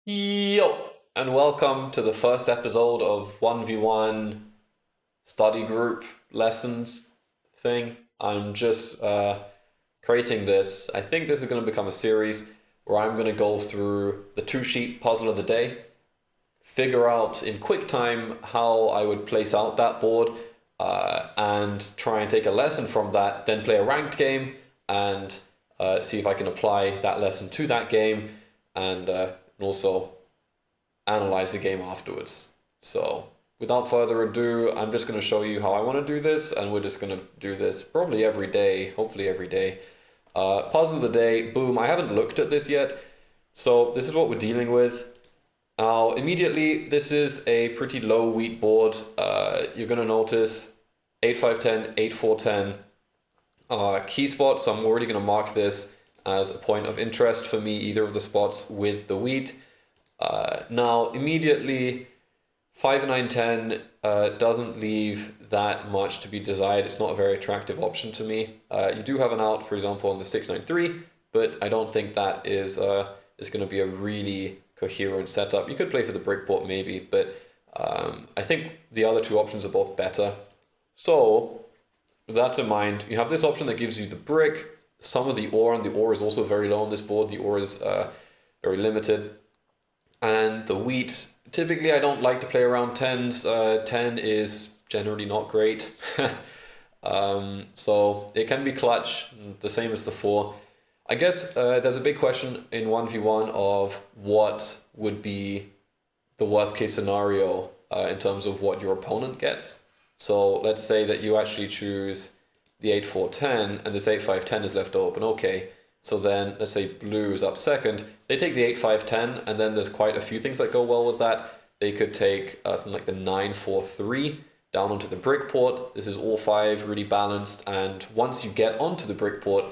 Yo, and welcome to the first episode of 1v1 study group lessons thing. I'm just creating this. I think this is going to become a series where I'm going to go through the two-sheet puzzle of the day, figure out in quick time how I would place out that board, and try and take a lesson from that, then play a ranked game and see if I can apply that lesson to that game and also analyze the game afterwards. So without further ado, I'm just going to show you how I want to do this, and we're just going to do this probably every day, hopefully every day. Puzzle of the day, boom. I haven't looked at this yet, so this is what we're dealing with. Now, immediately, this is a pretty low wheat board. You're going to notice 8, 5, 10, 8, 4, 10 key spots, so I'm already going to mark this as a point of interest for me, either of the spots with the wheat. Now, immediately, 5, 9, 10 doesn't leave that much to be desired. It's not a very attractive option to me. You do have an out, for example, on the 6, 9, 3, but I don't think that is going to be a really coherent setup. You could play for the brick port maybe, but I think the other two options are both better. So, with that in mind, you have this option that gives you the brick, some of the ore, and the ore is also very low on this board. The ore is very limited. And the wheat, typically I don't like to play around 10s. 10 is generally not great. So it can be clutch, the same as the 4. I guess there's a big question in 1v1 of what would be the worst case scenario in terms of what your opponent gets. So let's say that you actually choose the 8, 4, 10 and this 8, 5, 10 is left open. Okay, so then let's say blue is up second. They take the 8, 5, 10, and then there's quite a few things that go well with that. They could take something like the 9, 4, 3 down onto the brick port. This is all 5, really balanced, and once you get onto the brick port,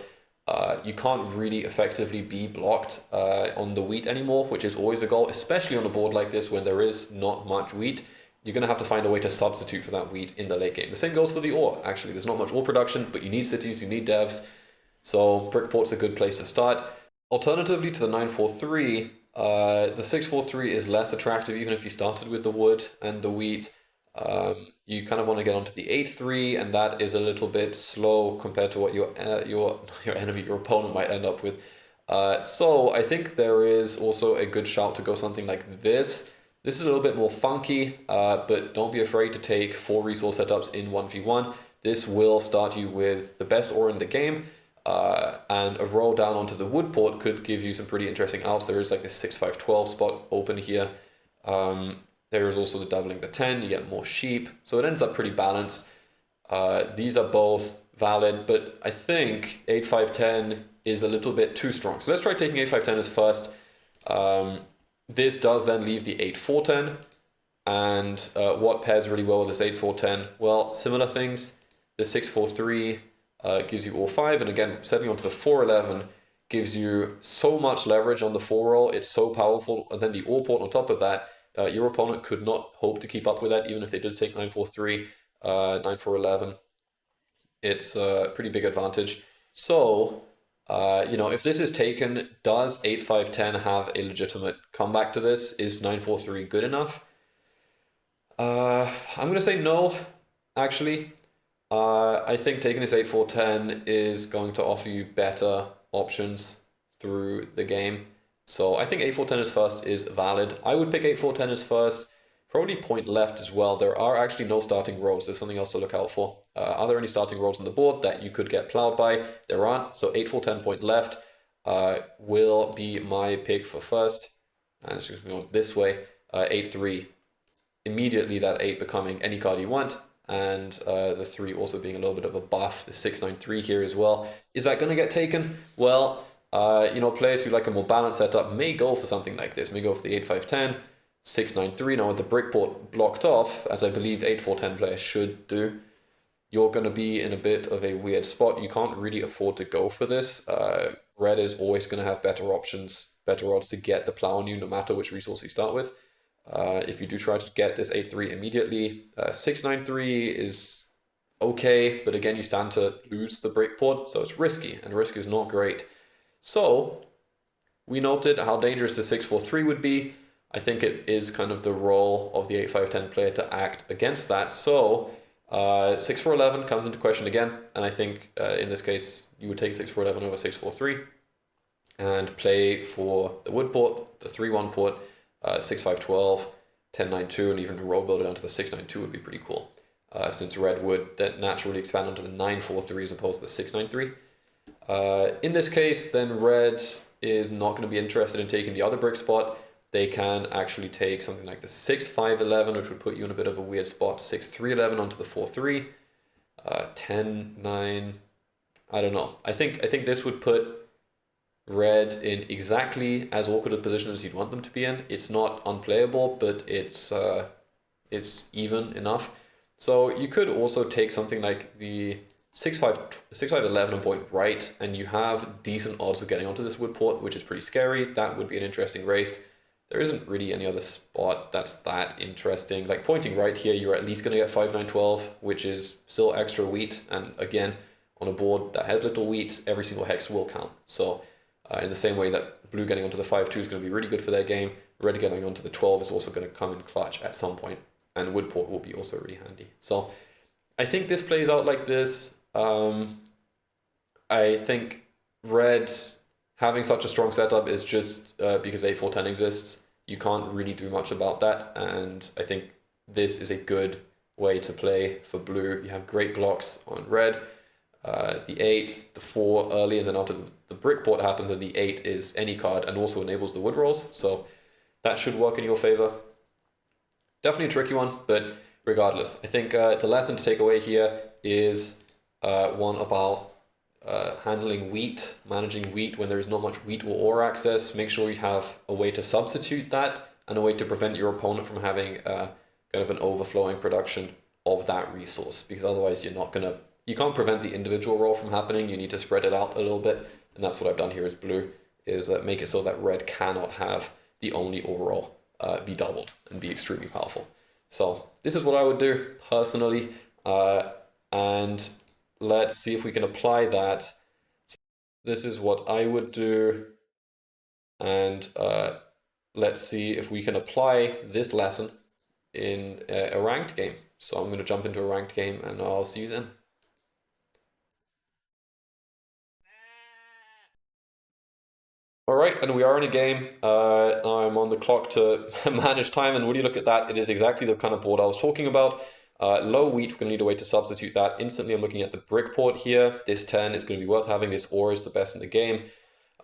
you can't really effectively be blocked on the wheat anymore, which is always a goal, especially on a board like this when there is not much wheat. You're going to have to find a way to substitute for that wheat in the late game. The same goes for the ore, actually. There's not much ore production, but you need cities, you need devs. So Brickport's a good place to start. Alternatively to the 943, the 643 is less attractive even if you started with the wood and the wheat. You kind of want to get onto the 8-3, and that is a little bit slow compared to what your enemy, your opponent might end up with. So I think there is also a good shout to go something like this. This is a little bit more funky, but don't be afraid to take 4 resource setups in 1v1. This will start you with the best ore in the game, and a roll down onto the wood port could give you some pretty interesting outs. There is like this 6, 5, 12 spot open here. There is also the doubling the 10, you get more sheep, so it ends up pretty balanced. These are both valid, but I think 8, 5, 10 is a little bit too strong. So let's try taking 8, 5, 10 as first. This does then leave the 8, 4, 10. And what pairs really well with this 8, 4, 10? Well, similar things. The 6, 4, 3 gives you all 5. And again, setting onto the 4, 11 gives you so much leverage on the 4 roll. It's so powerful. And then the all port on top of that, your opponent could not hope to keep up with that, even if they did take 9, 4, 3, 9, 4, 11. It's a pretty big advantage. So, if this is taken, does 8, 5, 10 have a legitimate comeback to this? Is 9, 4, 3 good enough? I'm going to say no, actually. I think taking this 8, 4, 10 is going to offer you better options through the game. So I think 8, 4, 10 as first is valid. I would pick 8, 4, 10 as first. Probably point left as well. There are actually no starting roads. There's something else to look out for. Are there any starting roads on the board that you could get plowed by? There aren't. So 8, 4, 10 point left will be my pick for first. And it's just going to go this way. 8, 3. Immediately that 8 becoming any card you want. And the 3 also being a little bit of a buff. The 6, 9, 3 here as well. Is that going to get taken? Well, players who like a more balanced setup may go for something like this. May go for the 8, 5, 10. 693. Now with the brick port blocked off, as I believe 8-4-10 players should do, you're going to be in a bit of a weird spot. You can't really afford to go for this. Red is always going to have better options, better odds to get the plow on you no matter which resource you start with. If you do try to get this 8-3 immediately, 693 is okay, but again you stand to lose the brick port, so it's risky, and risk is not great. So we noted how dangerous the 6-4-3 would be. I think it is kind of the role of the 8-5-10 player to act against that. So 6-4-11 comes into question again, and I think in this case you would take 6-4-11 over 6-4-3 and play for the wood port, the 3-1 port, 6-5-12, 10-9-2, and even a roll builder down to the 6-9-2 would be pretty cool. Since red would then naturally expand onto the 9-4-3 as opposed to the 6-9-3. In this case, then red is not going to be interested in taking the other brick spot. They can actually take something like the 6-5-11, which would put you in a bit of a weird spot. 6-3-11 onto the 4-3, 10-9. I don't know. I think this would put red in exactly as awkward a position as you'd want them to be in. It's not unplayable, but it's even enough. So you could also take something like the 6-5-11 and point right, and you have decent odds of getting onto this wood port, which is pretty scary. That would be an interesting race. There isn't really any other spot that's that interesting. Like pointing right here, you're at least going to get 5-9-12, which is still extra wheat. And again, on a board that has little wheat, every single hex will count. So in the same way that blue getting onto the 5-2 is going to be really good for their game, red getting onto the 12 is also going to come in clutch at some point. And wood port will be also really handy. So I think this plays out like this. I think red having such a strong setup is just because 8-4-10 exists. You can't really do much about that, and I think this is a good way to play for blue. You have great blocks on red, the 8, the 4 early, and then after the brick port happens, and the 8 is any card and also enables the wood rolls, so that should work in your favor. Definitely a tricky one, but regardless, I think the lesson to take away here is one about handling wheat, managing wheat when there is not much wheat or ore access. Make sure you have a way to substitute that and a way to prevent your opponent from having kind of an overflowing production of that resource, because otherwise you can't prevent the individual roll from happening. You need to spread it out a little bit, and that's what I've done here as blue, is make it so that red cannot have the only ore roll be doubled and be extremely powerful. So this is what I would do personally, and let's see if we can apply that. This is what I would do, and let's see if we can apply this lesson in a ranked game. So I'm going to jump into a ranked game, and I'll see you then. All right, and we are in a game. Now I'm on the clock to manage time, and when you look at that, it is exactly the kind of board I was talking about. Low wheat, we're going to need a way to substitute that. Instantly, I'm looking at the brick port here. This 10 is going to be worth having. This ore is the best in the game.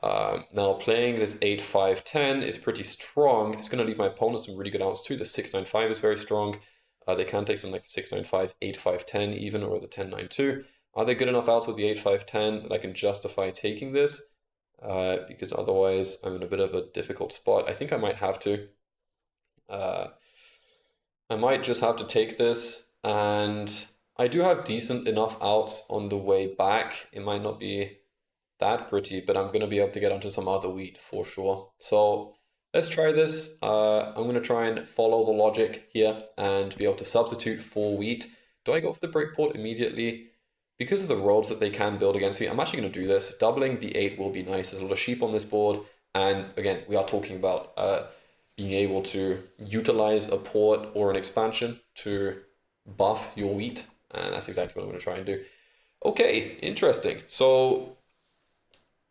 Now playing this 8-5-10 is pretty strong. It's going to leave my opponent some really good outs too. The 6-9-5 is very strong. They can take something like the 6-9-5, 8-5-10 even, or the 10-9-2. Are they good enough outs with the 8-5-10 that I can justify taking this? Because otherwise I'm in a bit of a difficult spot. I think I might have to. I might just have to take this, and I do have decent enough outs on the way back. It might not be that pretty, but I'm going to be able to get onto some other wheat for sure. So let's try this. I'm going to try and follow the logic here and be able to substitute for wheat. Do I go for the brick port immediately? Because of the roads that they can build against me, I'm actually going to do this. Doubling the 8 will be nice. There's a lot of sheep on this board, and again, we are talking about being able to utilize a port or an expansion to buff your wheat, and that's exactly what I'm going to try and do. Okay, interesting. So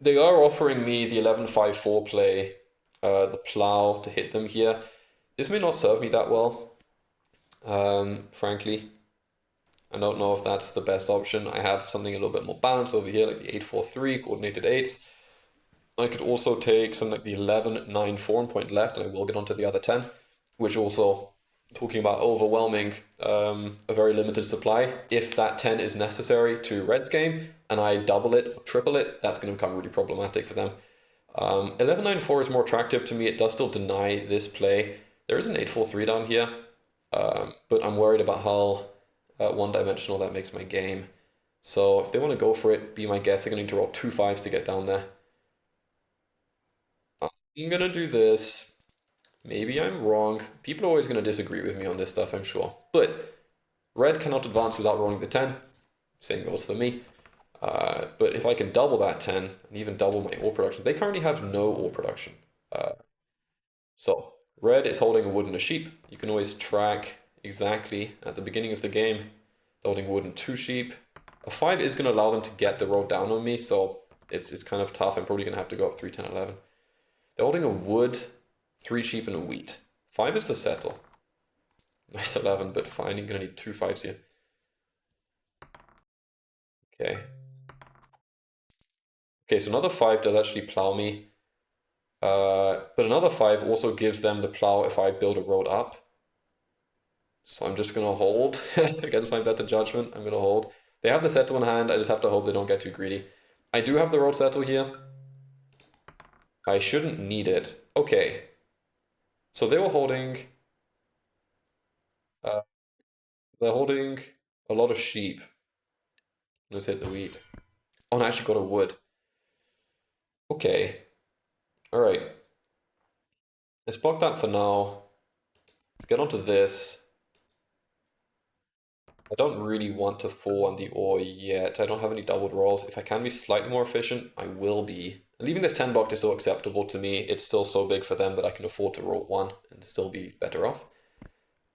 they are offering me the 11-5-4 play, the plow to hit them here. This may not serve me that well, frankly. I don't know if that's the best option. I have something a little bit more balanced over here, like the 8-4-3, coordinated 8s. I could also take something like the 11-9-4 and point left, and I will get onto the other 10, which also, talking about overwhelming a very limited supply. If that 10 is necessary to red's game, and I double it or triple it, that's going to become really problematic for them. 11-9-4 is more attractive to me. It does still deny this play. There is an 8-4-3 down here, but I'm worried about how one-dimensional that makes my game. So if they want to go for it, be my guess, they're going to need to roll 2 5s to get down there. I'm going to do this. Maybe I'm wrong. People are always going to disagree with me on this stuff, I'm sure. But red cannot advance without rolling the 10. Same goes for me. But if I can double that 10 and even double my ore production, they currently have no ore production. So Red is holding a wood and a sheep. You can always track exactly at the beginning of the game. They're holding wood and 2 sheep. A 5 is going to allow them to get the road down on me, so it's kind of tough. I'm probably going to have to go up 3, 10, 11. They're holding a wood, 3 sheep, and a wheat. 5 is the settle. Nice 11, but fine. You're going to need 2 5s here. Okay. Okay, so another 5 does actually plow me. But another 5 also gives them the plow if I build a road up. So I'm just going to hold against my better judgment. I'm going to hold. They have the settle in hand. I just have to hope they don't get too greedy. I do have the road settle here. I shouldn't need it. Okay. So they were holding... they're holding a lot of sheep. Let's hit the wheat. Oh, and I actually got a wood. Okay. Alright. Let's block that for now. Let's get onto this. I don't really want to fall on the ore yet. I don't have any doubled rolls. If I can be slightly more efficient, I will be. And leaving this 10 block is still acceptable to me. It's still so big for them that I can afford to roll 1 and still be better off.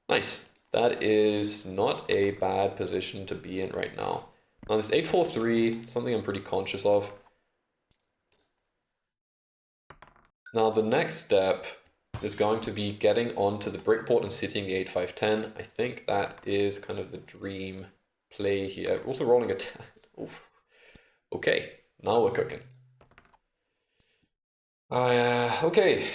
Nice. That is not a bad position to be in right now. Now this 8-4-3, something I'm pretty conscious of. Now the next step is going to be getting onto the brickport and sitting the 8-5-10. I think that is kind of the dream play here. Also rolling a 10. Oof. Okay, now we're cooking. Okay.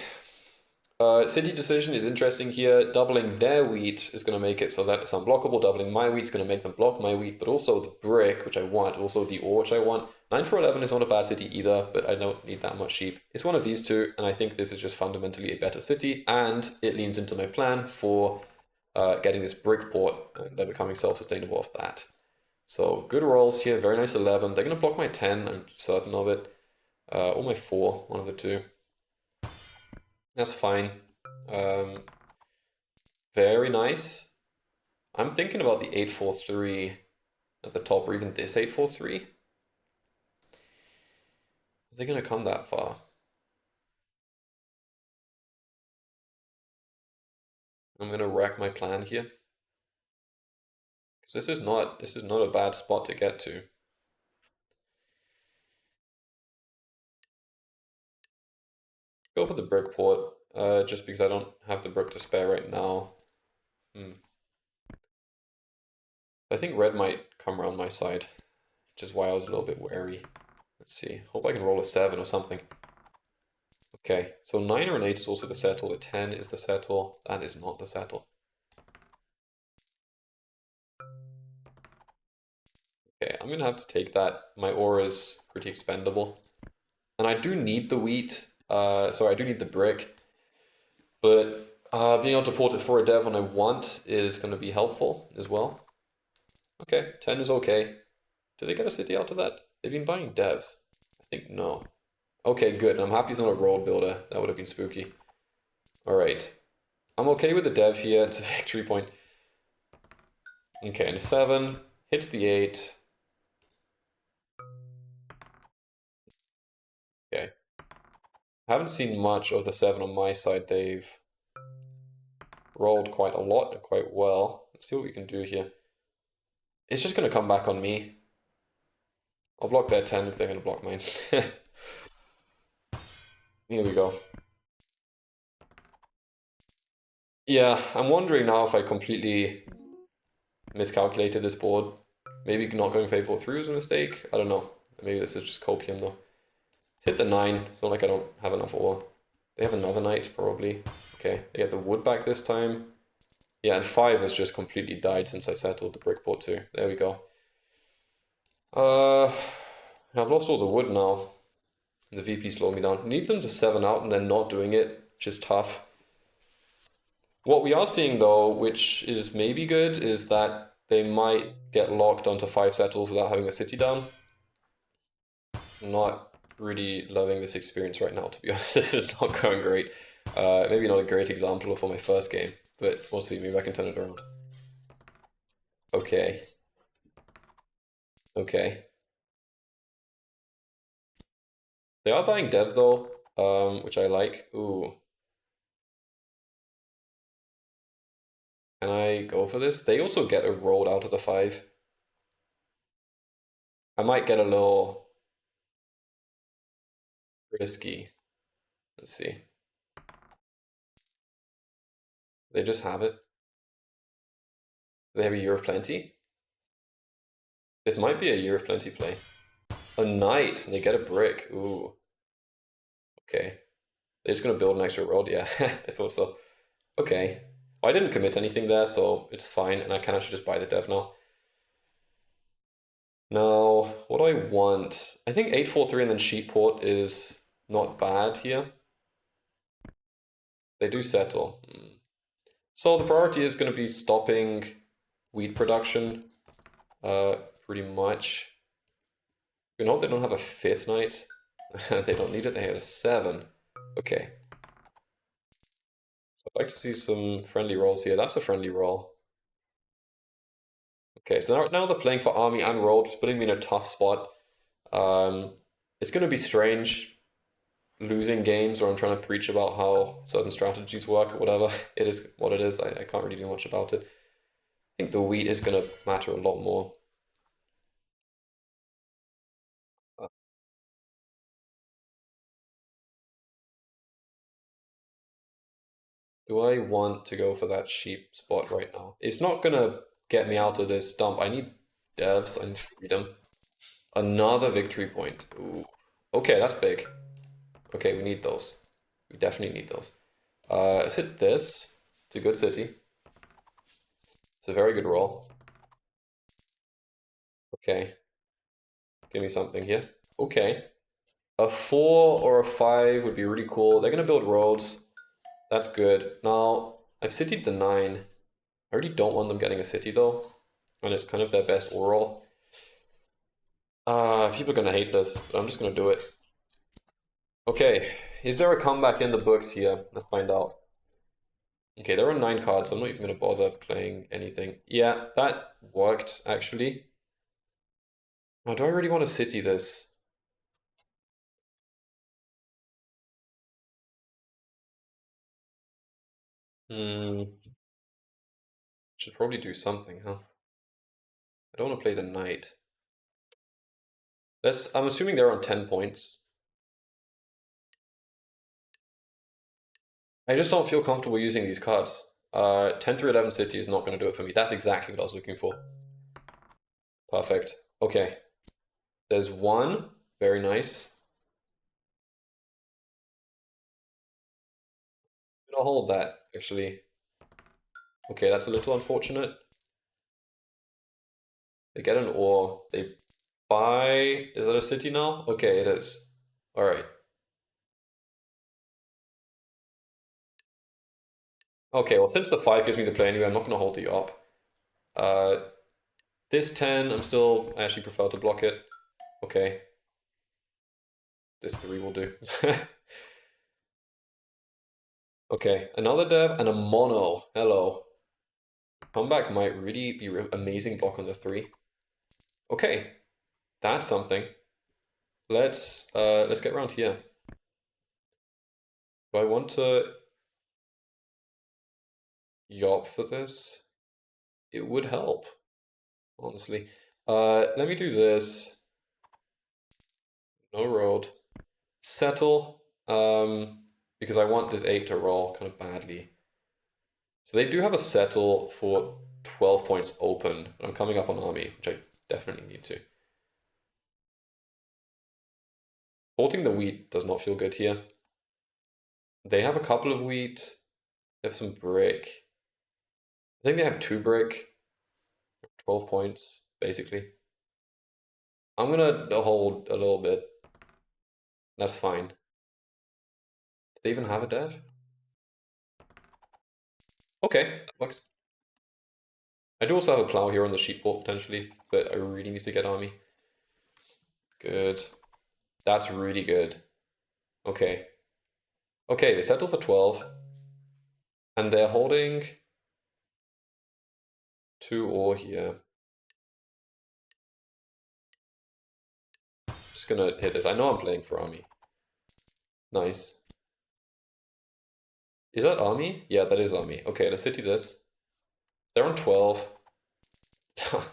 City decision is interesting here. Doubling their wheat is going to make it so that it's unblockable. Doubling my wheat is going to make them block my wheat, but also the brick, which I want, also the ore, which I want. 9-4-11 is not a bad city either, but I don't need that much sheep. It's one of these two, and I think this is just fundamentally a better city, and it leans into my plan for getting this brick port and becoming self-sustainable off that. So good rolls here, very nice 11. They're going to block my 10, I'm certain of it. Or my 4, one of the two. That's fine. Very nice. I'm thinking about the 8-4-3 at the top, or even this 8-4-3. Are they going to come that far? I'm going to wreck my plan here. Because this is not a bad spot to get to. Go for the brick port, just because I don't have the brick to spare right now. I think red might come around my side, which is why I was a little bit wary. Let's see. Hope I can roll a 7 or something. Okay, so 9 or an 8 is also the settle. A 10 is the settle. That is not the settle. Okay, I'm gonna have to take that. My ore is pretty expendable. And I do need the wheat. Sorry, I do need the brick. But being able to port it for a dev when I want is going to be helpful as well. Okay, 10 is okay. Do they get a city out of that? They've been buying devs. I think no. Okay, good. I'm happy it's not a road builder. That would have been spooky. Alright. I'm okay with the dev here. It's a victory point. Okay, and a 7. Hits the 8. Okay. I haven't seen much of the 7 on my side. They've rolled quite a lot and quite well. Let's see what we can do here. It's just going to come back on me. I'll block their 10 if they're going to block mine. Here we go. Yeah, I'm wondering now if I completely miscalculated this board. Maybe not going faithful through is a mistake. I don't know. Maybe this is just copium though. Hit the 9. It's not like I don't have enough ore. They have another knight probably. Okay, they get the wood back this time. Yeah, and 5 has just completely died since I settled the brick board too. There we go. I've lost all the wood now. The VP slowed me down. Need them to 7 out and they're not doing it, which is tough. What we are seeing though, which is maybe good, is that they might get locked onto 5 settles without having a city down. I'm not really loving this experience right now, to be honest. This is not going great. Maybe not a great example for my first game, but we'll see. Maybe I can turn it around. Okay. Okay. They are buying devs though, which I like. Ooh. Can I go for this? They also get a rolled out of the 5. I might get a little risky. Let's see. They just have it. They have a Year of Plenty. This might be a Year of Plenty play. A knight, and they get a brick. Ooh. Okay. They're just gonna build an extra road. Yeah, I thought so. Okay. Well, I didn't commit anything there, so it's fine, and I can actually just buy the dev now. Now, what do I want? I think 843 and then sheep port is not bad here. They do settle. So the priority is going to be stopping wheat production, pretty much. We know they don't have a 5th knight. They don't need it, they had a 7. Okay. So I'd like to see some friendly rolls here. That's a friendly roll. Okay, so now they're playing for army and road, it's putting me in a tough spot. It's going to be strange losing games or I'm trying to preach about how certain strategies work or whatever. It is what it is. I can't really do much about it. I think the wheat is going to matter a lot more. Do I want to go for that sheep spot right now? It's not going to get me out of this dump. I need devs, I need freedom. Another victory point. Ooh. Okay, that's big. Okay, we need those. We definitely need those. Let's hit this. It's a good city. It's a very good roll. Okay. Give me something here. Okay. A 4 or a 5 would be really cool. They're going to build roads. That's good. Now, I've citied the 9. I really don't want them getting a city though. And it's kind of their best oral. People are going to hate this, but I'm just going to do it. Okay. Is there a comeback in the books here? Let's find out. Okay, there are 9 cards. I'm not even going to bother playing anything. Yeah, that worked, actually. Now, do I really want to city this? Should probably do something, huh? I don't want to play the knight. I'm assuming they're on 10 points. I just don't feel comfortable using these cards. 10 through 11 city is not going to do it for me. That's exactly what I was looking for. Perfect. Okay. There's one. Very nice. I'm gonna hold that, actually. Okay, that's a little unfortunate. They get an ore. They buy... Is that a city now? Okay, it is. Alright. Okay, well, since the 5 gives me the play anyway, I'm not going to hold the op. This 10, I actually prefer to block it. Okay. This 3 will do. Okay, another dev and a mono. Hello. Comeback might really be amazing block on the 3. Okay, that's something. Let's get around here. Do I want to yop for this? It would help, honestly. Let me do this. No road. Settle. Because I want this 8 to roll kind of badly. So they do have a settle for 12 points open. I'm coming up on army, which I definitely need to. Holding the wheat does not feel good here. They have a couple of wheat. They have some brick. I think they have 2 brick. 12 points, basically. I'm gonna hold a little bit. That's fine. Do they even have a dev? Okay, that works. I do also have a plow here on the sheep port potentially, but I really need to get army. Good. That's really good. Okay. Okay, they settle for 12. And they're holding 2 ore here. Just gonna hit this. I know I'm playing for army. Nice. Is that army? Yeah, that is army. Okay, let's city this. They're on 12.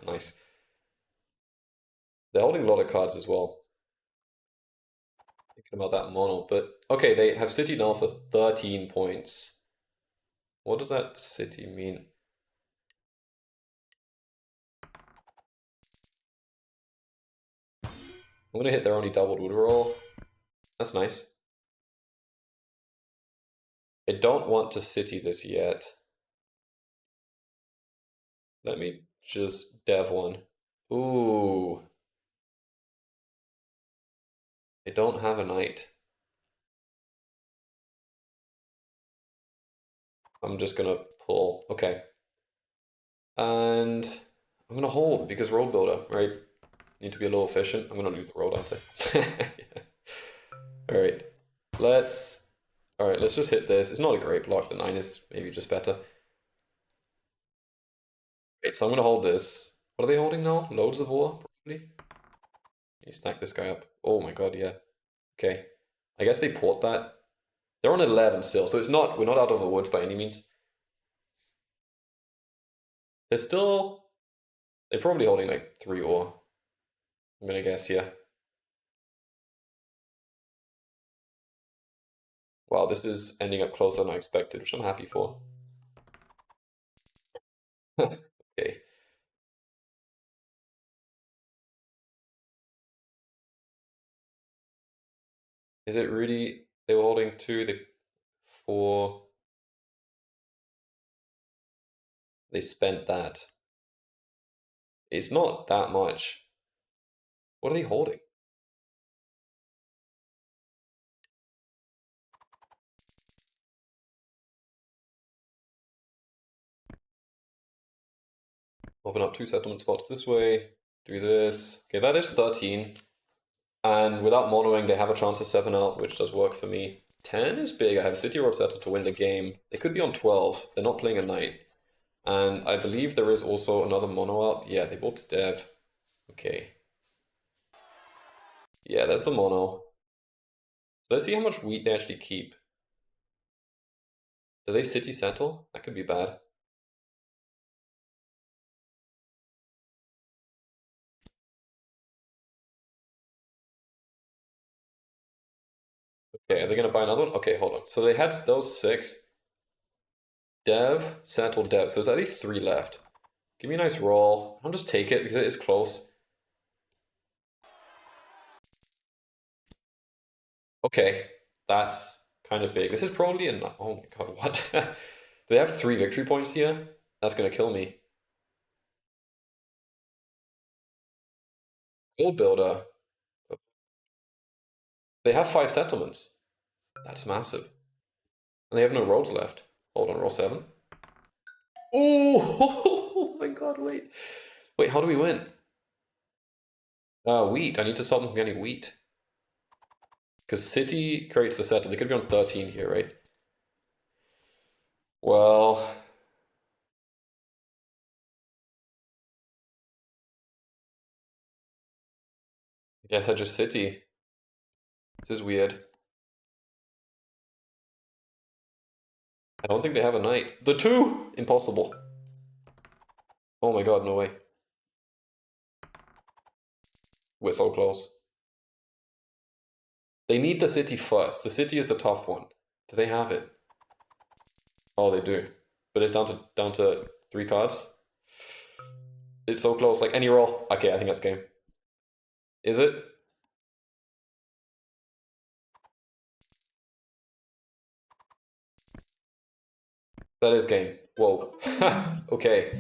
Nice. They're holding a lot of cards as well. Thinking about that mono, but okay, they have City now for 13 points. What does that City mean? I'm gonna hit their only doubled wood roll. That's nice. I don't want to City this yet. Let me just dev one. Ooh. I don't have a knight. I'm just gonna pull. Okay. And I'm gonna hold because road builder, right? Need to be a little efficient. I'm gonna lose the road, aren't I? Alright. Let's just hit this. It's not a great block. The 9 is maybe just better. Right, so I'm gonna hold this. What are they holding now? Loads of ore, probably. You stack this guy up. Oh my god, yeah. Okay. I guess they port that. They're on 11 still, so we're not out of the woods by any means. They're probably holding like 3 ore. I'm gonna guess, yeah. Wow, this is ending up closer than I expected, which I'm happy for. Okay. Is it really? They were holding 2, 4. They spent that. It's not that much. What are they holding? Open up 2 settlement spots this way. Do this. Okay, that is 13. And without monoing, they have a chance of 7 out, which does work for me. 10 is big. I have a City Road settled to win the game. They could be on 12. They're not playing a knight. And I believe there is also another mono out. Yeah, they bought dev. Okay. Yeah, there's the mono. Let's see how much wheat they actually keep. Do they city settle? That could be bad. Okay, are they gonna buy another one? Okay, hold on. So they had those 6. Dev, settle, dev. So there's at least 3 left. Give me a nice roll. I'll just take it because it is close. Okay, that's kind of big. This is probably an... Oh my god, what? They have 3 victory points here? That's gonna kill me. Gold builder. They have 5 settlements. That's massive. And they have no roads left. Hold on, roll 7. Oh, oh my god, wait. Wait, how do we win? Wheat. I need to stop them from getting wheat. Because City creates the settle. They could be on 13 here, right? Well... I guess I just City. This is weird. I don't think they have a knight. The 2! Impossible. Oh my god, no way. We're so close. They need the City first. The City is the tough one. Do they have it? Oh, they do. But it's down to 3 cards. It's so close. Like any roll. Okay, I think that's game. Is it? That is game. Whoa. Okay.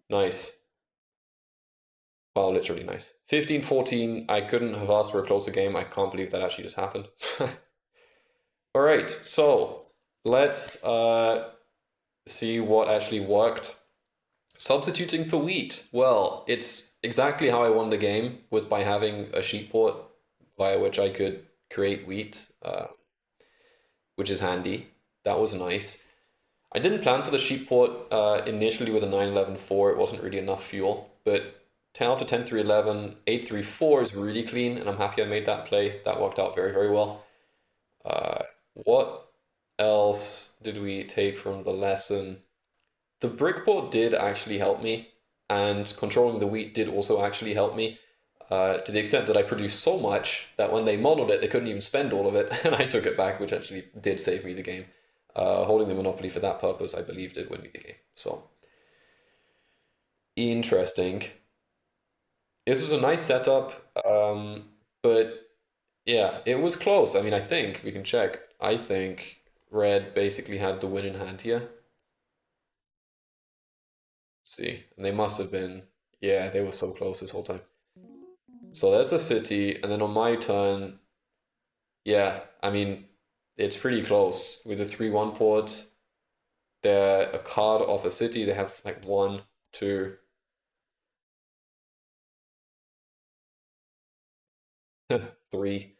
Nice. Wow, literally nice. 15-14. I couldn't have asked for a closer game. I can't believe that actually just happened. All right, so let's see what actually worked. Substituting for wheat. Well, it's exactly how I won the game, was by having a sheet port via which I could create wheat, which is handy. That was nice. I didn't plan for the sheet port initially with a 9-11-4. It wasn't really enough fuel, but 10 after 10-3-11, 8-3-4 is really clean, and I'm happy I made that play. That worked out very, very well. What else did we take from the lesson? the brick board did actually help me, and controlling the wheat did also actually help me. To the extent that I produced so much that when they monoed it, they couldn't even spend all of it, and I took it back, which actually did save me the game. Holding the monopoly for that purpose, I believe, did win me the game. So, interesting. This was a nice setup, but yeah, it was close. I mean, I think we can check. I think red basically had the win in hand here. Let's see, and they must have been, yeah, they were so close this whole time. So there's the city, and then on my turn, yeah, I mean, it's pretty close with the 3-1 ports. They're a card off a city. They have like one, two, three,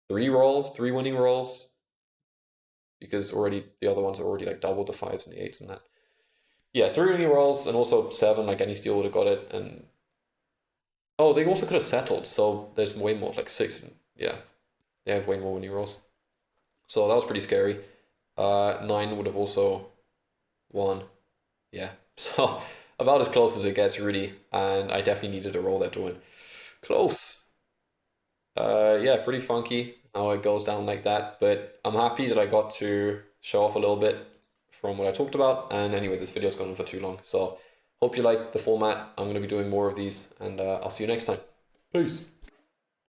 three rolls, three winning rolls, because already the other ones are already like double the fives and the eights and that. Yeah, three winning rolls and also seven, like any steal would have got it. And oh, they also could have settled, so there's way more, like six. Yeah, they have way more winning rolls. So that was pretty scary. Nine would have also won. Yeah, so about as close as it gets, really. And I definitely needed a roll there to win. Close. Yeah, pretty funky how it goes down like that. But I'm happy that I got to show off a little bit from what I talked about. And anyway, this video's gone on for too long. So hope you like the format. I'm going to be doing more of these, and I'll see you next time. Peace.